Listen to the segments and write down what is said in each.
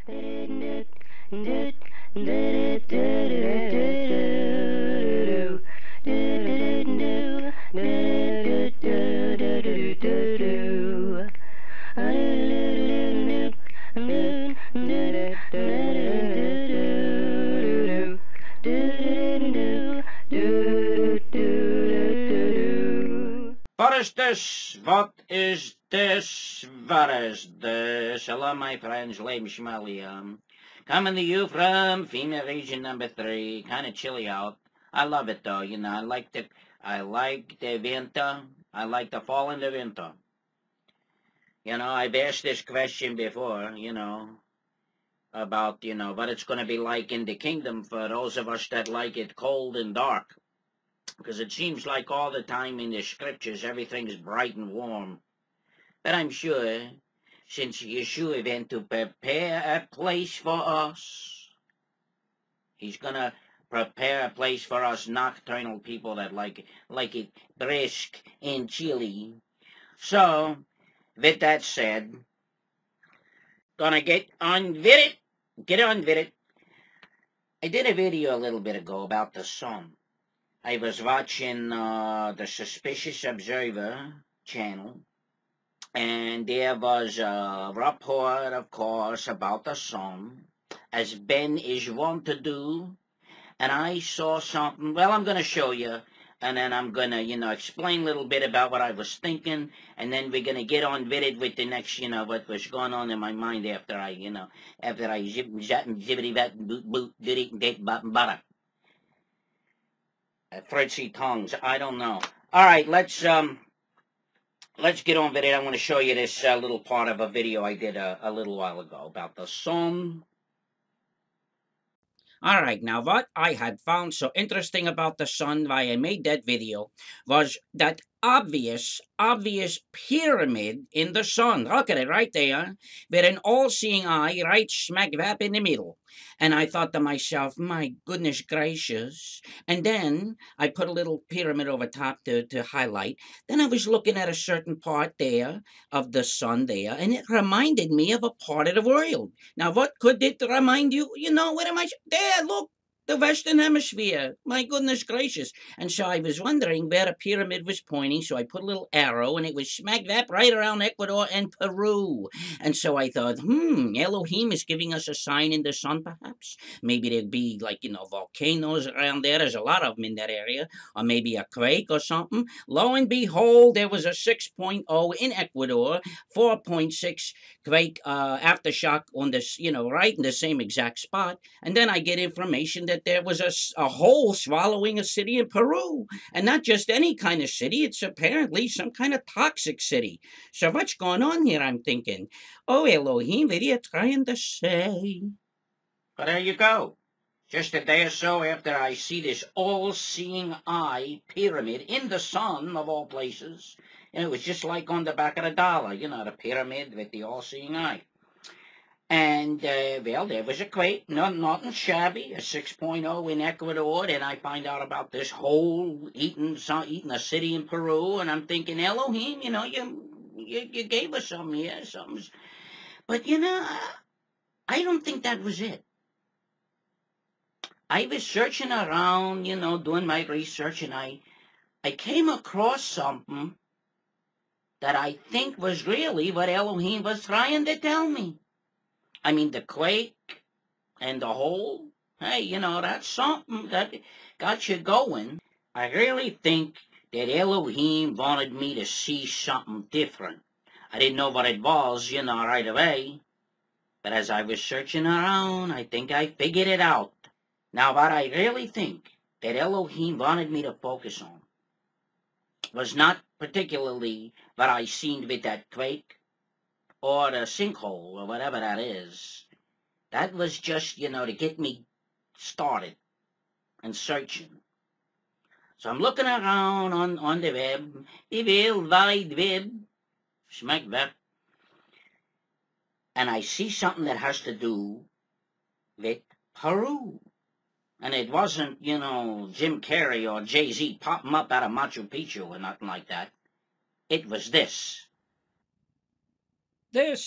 What is this? What is this? Hello, my friends, Lame Shmalium. Coming to you from FEMA region number 3. Kind of chilly out. I love it though, you know. I like the winter. I like the fall and the winter. You know, I've asked this question before, you know, about, you know, what it's going to be like in the kingdom for those of us that like it cold and dark. Because it seems like all the time in the scriptures everything's bright and warm. But I'm sure, since Yeshua went to prepare a place for us, he's going to prepare a place for us nocturnal people that like it brisk and chilly. So, with that said, gonna get on with it. I did a video a little bit ago about the sun. I was watching the Suspicious Observer channel, and there was a report, of course, about the sun, as Ben is wont to do, and I saw something. Well, I'm going to show you, and then I'm going to, you know, explain a little bit about what I was thinking, and then we're going to get on with it with the next, you know, what was going on in my mind after I zippity boot boot did it and get butter. Fritzy tongues, I don't know. All right, let's get on with it. I want to show you this little part of a video I did a little while ago about the sun. All right, now what I had found so interesting about the sun, why I made that video, was that obvious pyramid in the sun. Look at it right there, with an all-seeing eye right smack dab in the middle. And I thought to myself, my goodness gracious. And then I put a little pyramid over top to highlight. Then I was looking at a certain part there of the sun there, and it reminded me of a part of the world. Now, what could it remind you? You know, what am I? There, look. The Western Hemisphere. My goodness gracious. And so I was wondering where the pyramid was pointing, so I put a little arrow, and it was smack dab right around Ecuador and Peru. And so I thought, Elohim is giving us a sign in the sun, perhaps. Maybe there'd be, like, you know, volcanoes around there. There's a lot of them in that area. Or maybe a quake or something. Lo and behold, there was a 6.0 in Ecuador, 4.6 quake aftershock on this, you know, right in the same exact spot. And then I get information that there was a hole swallowing a city in Peru. And not just any kind of city, it's apparently some kind of toxic city. So what's going on here, I'm thinking? Oh, Elohim, what are you trying to say? Well, there you go. Just a day or so after I see this all-seeing eye pyramid in the sun, of all places. And it was just like on the back of the dollar, you know, the pyramid with the all-seeing eye. And, well, there was a quake, nothing shabby, a 6.0 in Ecuador, and I find out about this hole eating a city in Peru, and I'm thinking, Elohim, you know, you gave us something here, something. But, you know, I don't think that was it. I was searching around, you know, doing my research, and I came across something that I think was really what Elohim was trying to tell me. I mean, the quake and the hole, hey, you know, that's something that got you going. I really think that Elohim wanted me to see something different. I didn't know what it was, you know, right away. But as I was searching around, I think I figured it out. Now, what I really think that Elohim wanted me to focus on was not particularly what I seen with that quake, or the sinkhole, or whatever that is. That was just, you know, to get me started and searching. So I'm looking around on the web, the World Wide Web, smack web, and I see something that has to do with Peru. And it wasn't, you know, Jim Carrey or Jay-Z popping up out of Machu Picchu or nothing like that. It was this. The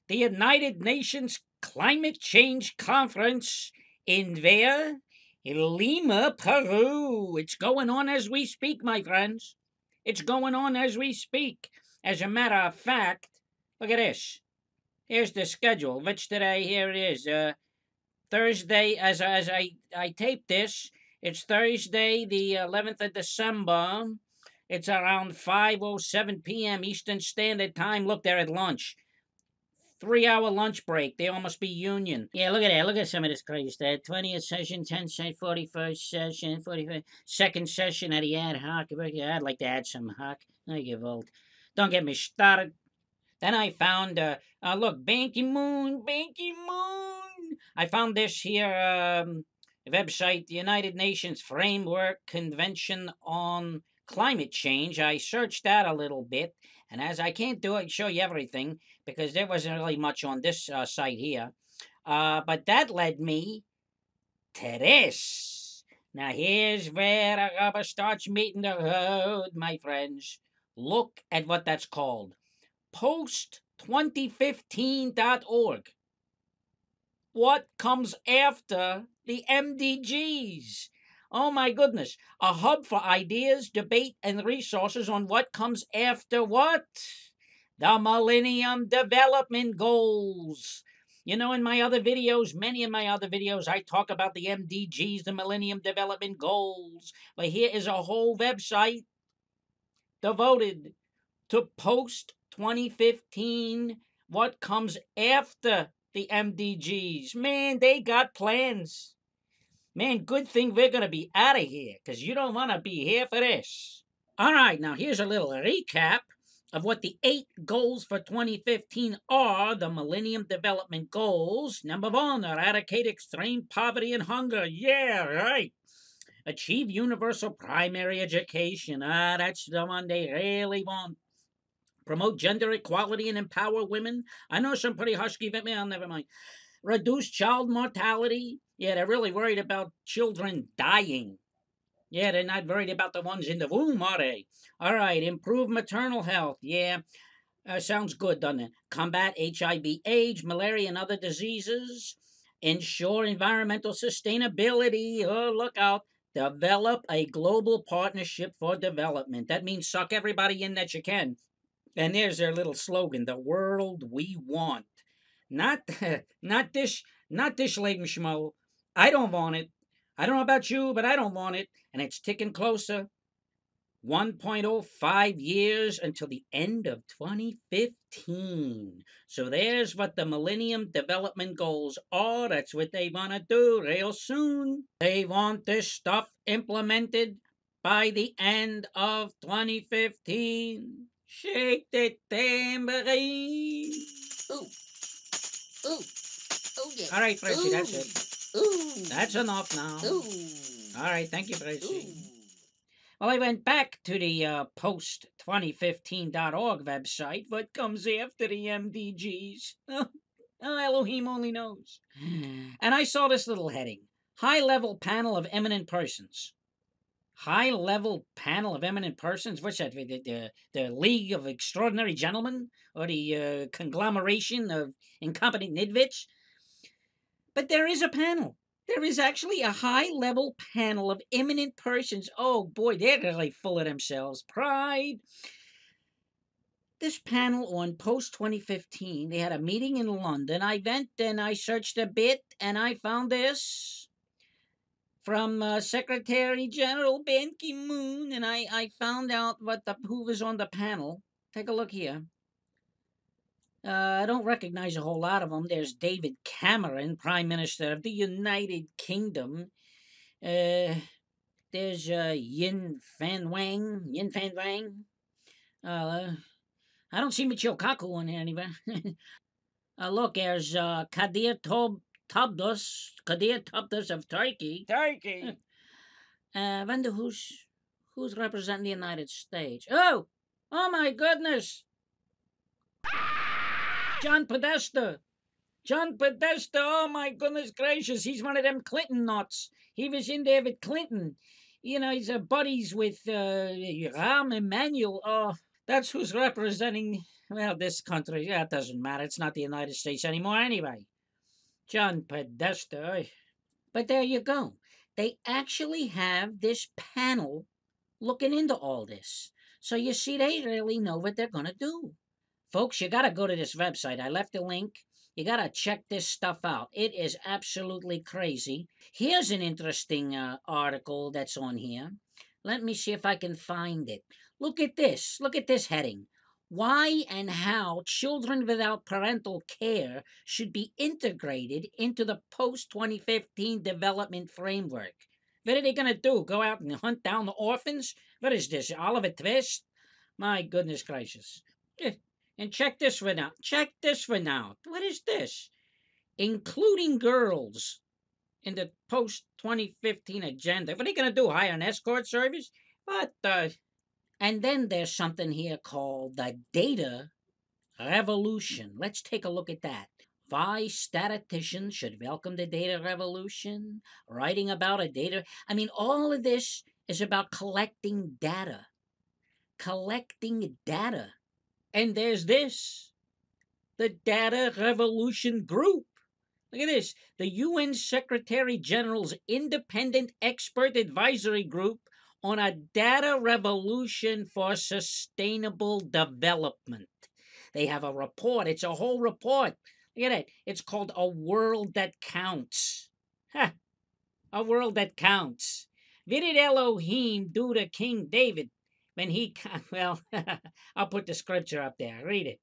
United Nations climate change conference in where? In Lima, Peru. It's going on as we speak, my friends. It's going on as we speak. As a matter of fact, look at this. Here's the schedule. Which today? Here it is. Thursday, as I tape this, it's Thursday, the 11th of December. It's around 5:07 p.m. Eastern Standard Time. Look, they're at lunch. 3-hour lunch break. They almost be union. Yeah, look at that. Look at some of this crazy stuff. 20th session, 10th session, 41st session, 45th, second session of the ad hoc. I'd like to add some hoc. I give old. Don't get me started. Then I found, look, Ban Ki-moon, Ban Ki-moon. I found this here website, the United Nations Framework Convention on Climate Change. I searched that a little bit, and as I can't show you everything because there wasn't really much on this site here, but that led me to this. Now here's where the rubber starts meeting the road, my friends. Look at what that's called. Post2015.org. What comes after the MDGs? Oh my goodness. A hub for ideas, debate, and resources on what comes after what? The Millennium Development Goals. You know, in my other videos, many of my other videos, I talk about the MDGs, the Millennium Development Goals. But here is a whole website devoted to post 2015, what comes after the MDGs. Man, they got plans. Man, good thing we're going to be out of here because you don't want to be here for this. All right, now here's a little recap of what the 8 goals for 2015 are. The Millennium Development Goals. Number 1, eradicate extreme poverty and hunger. Yeah, right. Achieve universal primary education. That's the one they really want. Promote gender equality and empower women. I know some pretty husky women, never mind. Reduce child mortality. Yeah, they're really worried about children dying. Yeah, they're not worried about the ones in the womb, are they? All right, improve maternal health. Yeah, sounds good, doesn't it? Combat HIV, AIDS, malaria, and other diseases. Ensure environmental sustainability. Oh, look out. Develop a global partnership for development. That means suck everybody in that you can. And there's their little slogan, the world we want. Not not this Lady Schmo. I don't want it. I don't know about you, but I don't want it. And it's ticking closer. 1.05 years until the end of 2015. So there's what the Millennium Development Goals are. That's what they want to do real soon. They want this stuff implemented by the end of 2015. Shake the tambourine. Ooh, ooh, oh yeah. All right, Fritzy, that's it. Ooh. That's enough now. Ooh. All right, thank you, Fritzy. Well, I went back to the post2015.org website. What comes after the MDGs? Oh, Elohim only knows. And I saw this little heading. High-level panel of eminent persons. High-level panel of eminent persons? What's that? The League of Extraordinary Gentlemen? Or the conglomeration of incompetent nidwits? But there is a panel. There is actually a high-level panel of eminent persons. Oh, boy, they're really full of themselves. Pride. This panel on post-2015, they had a meeting in London. I went and I searched a bit, and I found this from Secretary General Ban Ki-moon, and I found out who was on the panel. Take a look here. I don't recognize a whole lot of them. There's David Cameron, Prime Minister of the United Kingdom. There's Yin Fan Wang. I don't see Michio Kaku in here anywhere. Look, there's Kadir Topdos of Turkey. Turkey. Wonder who's representing the United States. Oh my goodness. John Podesta. John Podesta, oh my goodness gracious, he's one of them Clinton nuts. He was in there with Clinton. You know, he's buddies with Rahm Emanuel. Oh, that's who's representing, well, this country. Yeah, it doesn't matter. It's not the United States anymore anyway. John Podesta. But there you go. They actually have this panel looking into all this. So you see, they really know what they're going to do. Folks, you got to go to this website. I left a link. You got to check this stuff out. It is absolutely crazy. Here's an interesting article that's on here. Let me see if I can find it. Look at this. Look at this heading. Why and how children without parental care should be integrated into the post 2015 development framework. What are they going to do? Go out and hunt down the orphans? What is this, Oliver Twist? My goodness gracious. And check this one out. Check this one out. What is this? Including girls in the post 2015 agenda. What are they going to do? Hire an escort service? What the? And then there's something here called the data revolution. Let's take a look at that. Why statisticians should welcome the data revolution, writing about a data. I mean, all of this is about collecting data. Collecting data. And there's this, the Data Revolution Group. Look at this. The UN Secretary General's independent expert advisory group on a data revolution for sustainable development. They have a report. It's a whole report. Look at it. It's called A World That Counts. Ha! A World That Counts. What did Elohim do to King David when he, well, I'll put the scripture up there. Read it.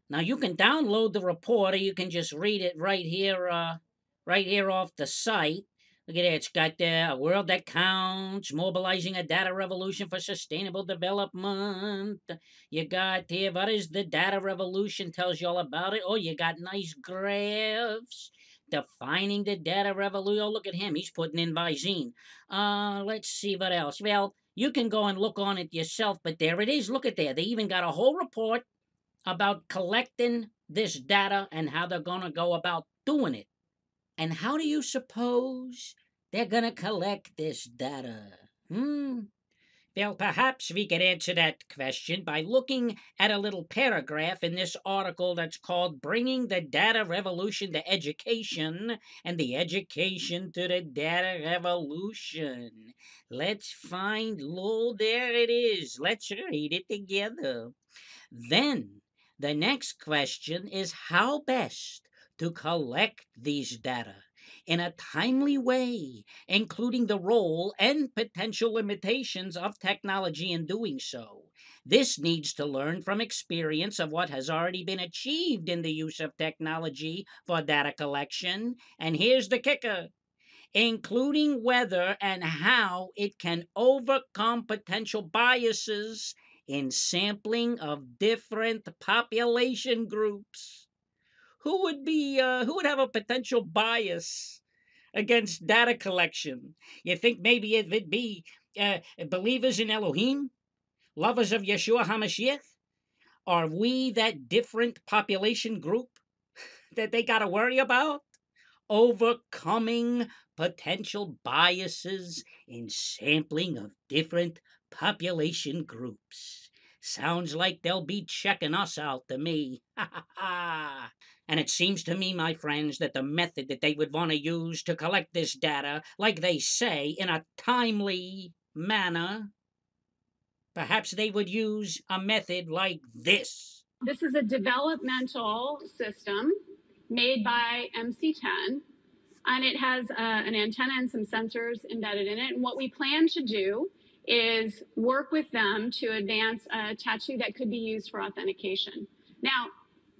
Now you can download the report, or you can just read it right here off the site. Look at it. It's got A World That Counts, mobilizing a data revolution for sustainable development. You got here, what is the data revolution? Tells you all about it. Oh, you got nice graphs defining the data revolution. Oh, look at him. He's putting in Visine. Let's see what else. Well, you can go and look on it yourself, but there it is. Look at there. They even got a whole report about collecting this data and how they're going to go about doing it. And how do you suppose they're going to collect this data? Well, perhaps we could answer that question by looking at a little paragraph in this article that's called Bringing the Data Revolution to Education and the Education to the Data Revolution. Let's find, there it is. Let's read it together. Then, the next question is how best to collect these data in a timely way, including the role and potential limitations of technology in doing so. This needs to learn from experience of what has already been achieved in the use of technology for data collection. And here's the kicker, including whether and how it can overcome potential biases in sampling of different population groups. Who would have a potential bias against data collection? You think maybe it would be believers in Elohim, lovers of Yeshua HaMashiach? Are we that different population group that they got to worry about? Overcoming potential biases in sampling of different population groups. Sounds like they'll be checking us out to me. And it seems to me, my friends, that the method that they would want to use to collect this data, like they say, in a timely manner, perhaps they would use a method like this. This is a developmental system made by MC10, and it has an antenna and some sensors embedded in it. And what we plan to do is work with them to advance a tattoo that could be used for authentication. Now,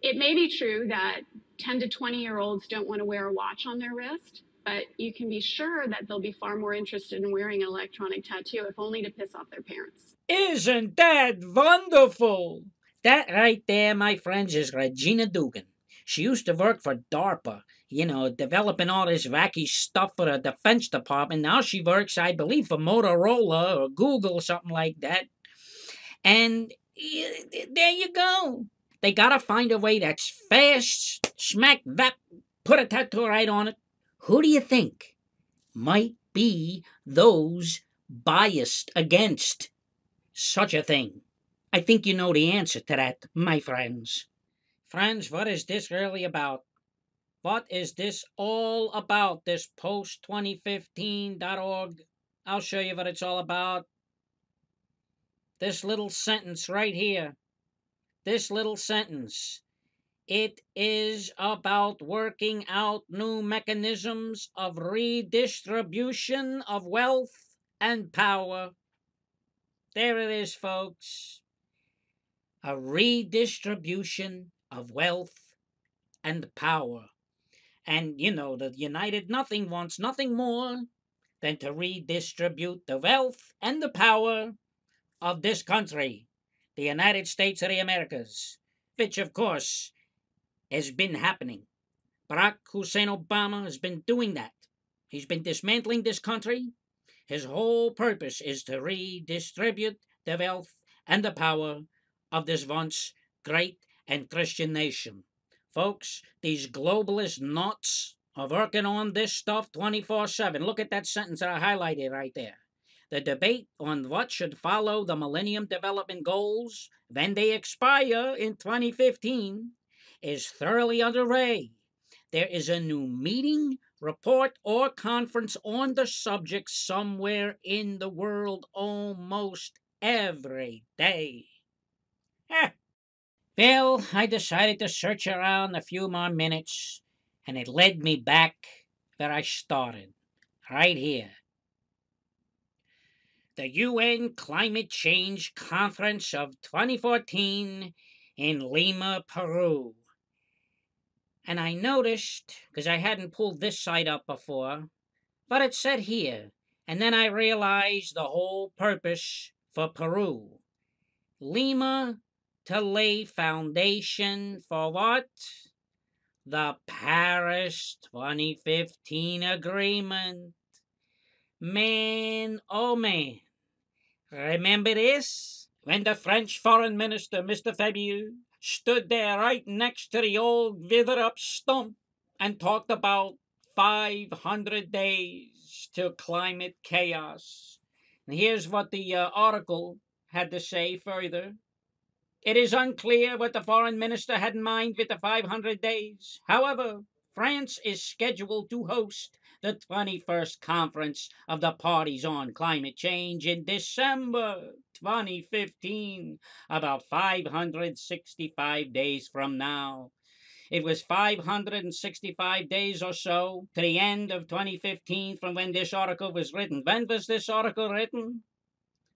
it may be true that 10 to 20-year-olds don't want to wear a watch on their wrist, but you can be sure that they'll be far more interested in wearing an electronic tattoo, if only to piss off their parents. Isn't that wonderful? That right there, my friends, is Regina Dugan. She used to work for DARPA, developing all this wacky stuff for the Defense Department. Now she works, I believe, for Motorola or Google or something like that. And there you go. They gotta find a way that's fast, smack that, put a tattoo right on it. Who do you think might be those biased against such a thing? I think you know the answer to that, my friends. Friends, what is this really about? What is this all about, this post2015.org? I'll show you what it's all about. This little sentence right here. This little sentence. It is about working out new mechanisms of redistribution of wealth and power. There it is, folks. A redistribution of wealth and power. And, you know, the United Nothing wants nothing more than to redistribute the wealth and the power of this country, the United States of the Americas, which, of course, has been happening. Barack Hussein Obama has been doing that. He's been dismantling this country. His whole purpose is to redistribute the wealth and the power of this once great and Christian nation. Folks, these globalist nuts are working on this stuff 24/7. Look at that sentence that I highlighted right there. The debate on what should follow the Millennium Development Goals when they expire in 2015 is thoroughly underway. There is a new meeting, report, or conference on the subject somewhere in the world almost every day. Well, I decided to search around a few more minutes, and it led me back where I started, right here. The UN Climate Change Conference of 2014 in Lima, Peru. And I noticed, because I hadn't pulled this site up before, what it said here. And then I realized the whole purpose for Peru. Lima to lay foundation for what? The Paris 2015 Agreement. Man, oh man. Remember this? When the French Foreign Minister, Mr. Fabius, stood there right next to the old withered-up stump and talked about 500 days to climate chaos. And here's what the article had to say further. It is unclear what the foreign minister had in mind with the 500 days. However, France is scheduled to host the 21st Conference of the Parties on Climate Change in December 2015, about 565 days from now. It was 565 days or so to the end of 2015 from when this article was written. When was this article written?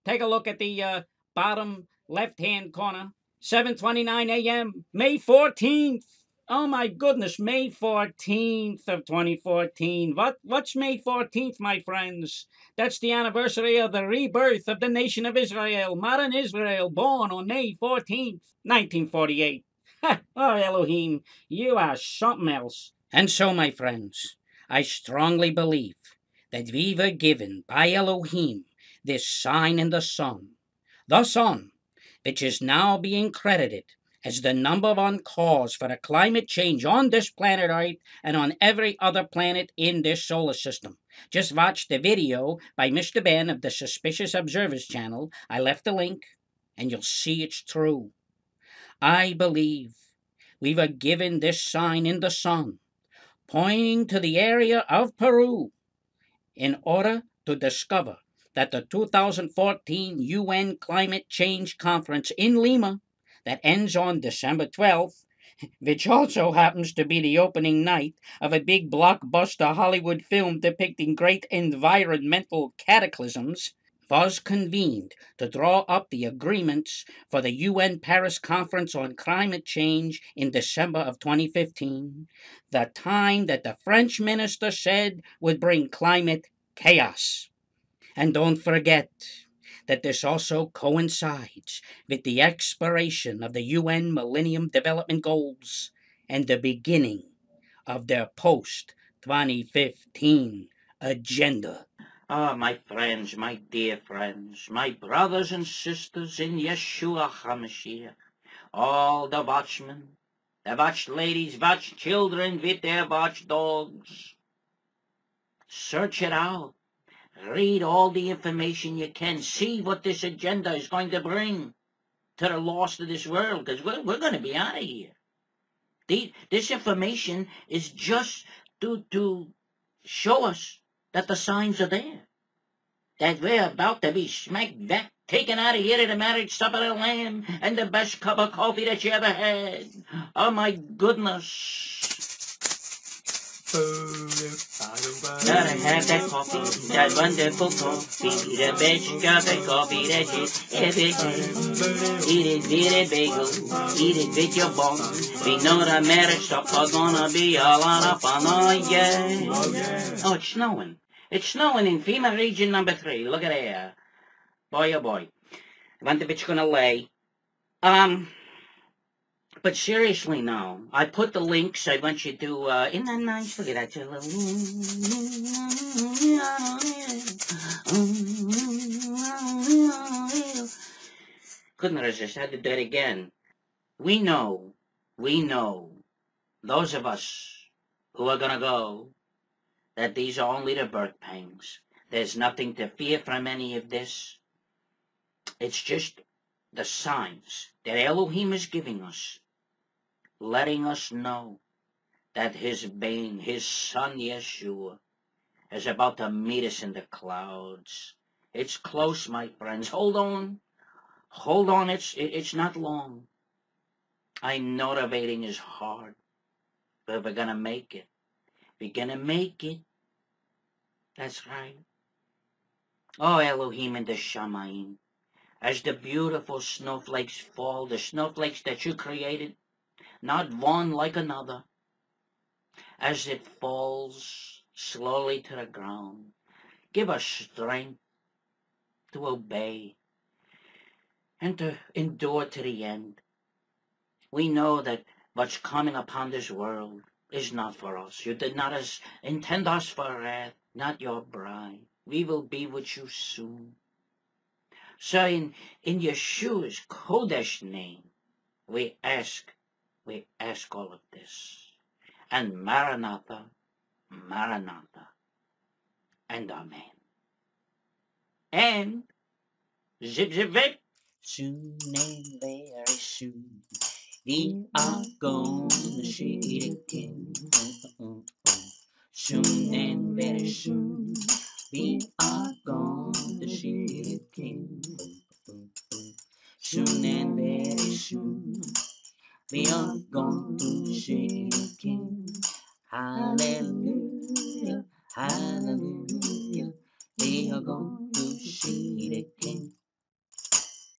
Take a look at the bottom left-hand corner. 7:29 a.m., May 14th. Oh my goodness, May 14th of 2014. What's May 14th, my friends? That's the anniversary of the rebirth of the nation of Israel, modern Israel, born on May 14th, 1948. Oh, Elohim, you are something else. And so, my friends, I strongly believe that we were given by Elohim this sign in the sun, which is now being credited as the number one cause for the climate change on this planet Earth and on every other planet in this solar system. Just watch the video by Mr. Ben of the Suspicious Observers channel. I left the link, and you'll see it's true. I believe we were given this sign in the sun, pointing to the area of Peru, in order to discover that the 2014 UN Climate Change Conference in Lima, that ends on December 12th, which also happens to be the opening night of a big blockbuster Hollywood film depicting great environmental cataclysms, was convened to draw up the agreements for the UN Paris Conference on Climate Change in December of 2015, the time that the French minister said would bring climate chaos. And don't forget that this also coincides with the expiration of the UN Millennium Development Goals and the beginning of their post-2015 agenda. Ah, my friends, my dear friends, my brothers and sisters in Yeshua HaMashiach, all the watchmen, the watch ladies, watch children with their watch dogs. Search it out. Read all the information you can. See what this agenda is going to bring to the lost of this world, because we're going to be out of here. This information is just to show us that the signs are there, that we're about to be smack back taken out of here to the marriage supper of the Lamb and the best cup of coffee that you ever had. Oh my goodness. Gotta have that coffee, that wonderful coffee, the best cup of coffee that you ever had. Eat it with a bagel, eat it with your bone. We know the marriage supper's gonna be a lot of fun, oh yeah. Oh, it's snowing. It's snowing in FEMA region number 3. Look at there. Boy, oh boy. I wonder if it's gonna lay. But seriously now, I put the links. I want you to, isn't that nice? Look at that. Couldn't resist. Had to do it again. We know, those of us who are gonna go, that these are only the birth pangs. There's nothing to fear from any of this. It's just the signs that Elohim is giving us, letting us know that his Bane, his son Yeshua, is about to meet us in the clouds. It's close, my friends. Hold on. Hold on. It's not long. I know the waiting is hard, but we're gonna make it. We're gonna make it. That's right. Oh, Elohim and the Shamayim, as the beautiful snowflakes fall, the snowflakes that you created, not one like another, as it falls slowly to the ground, give us strength to obey and to endure to the end. We know that what's coming upon this world is not for us. You did not intend us for wrath, not your bride. We will be with you soon. So in Yeshua's Kodesh name, we ask all of this. And Maranatha, Maranatha, and Amen. And zip, zip, zip. Soon and very soon, we are gonna see it again. Soon and very soon, we are gonna see it again. Soon and very soon, we are going to see it again. Hallelujah, hallelujah, we are going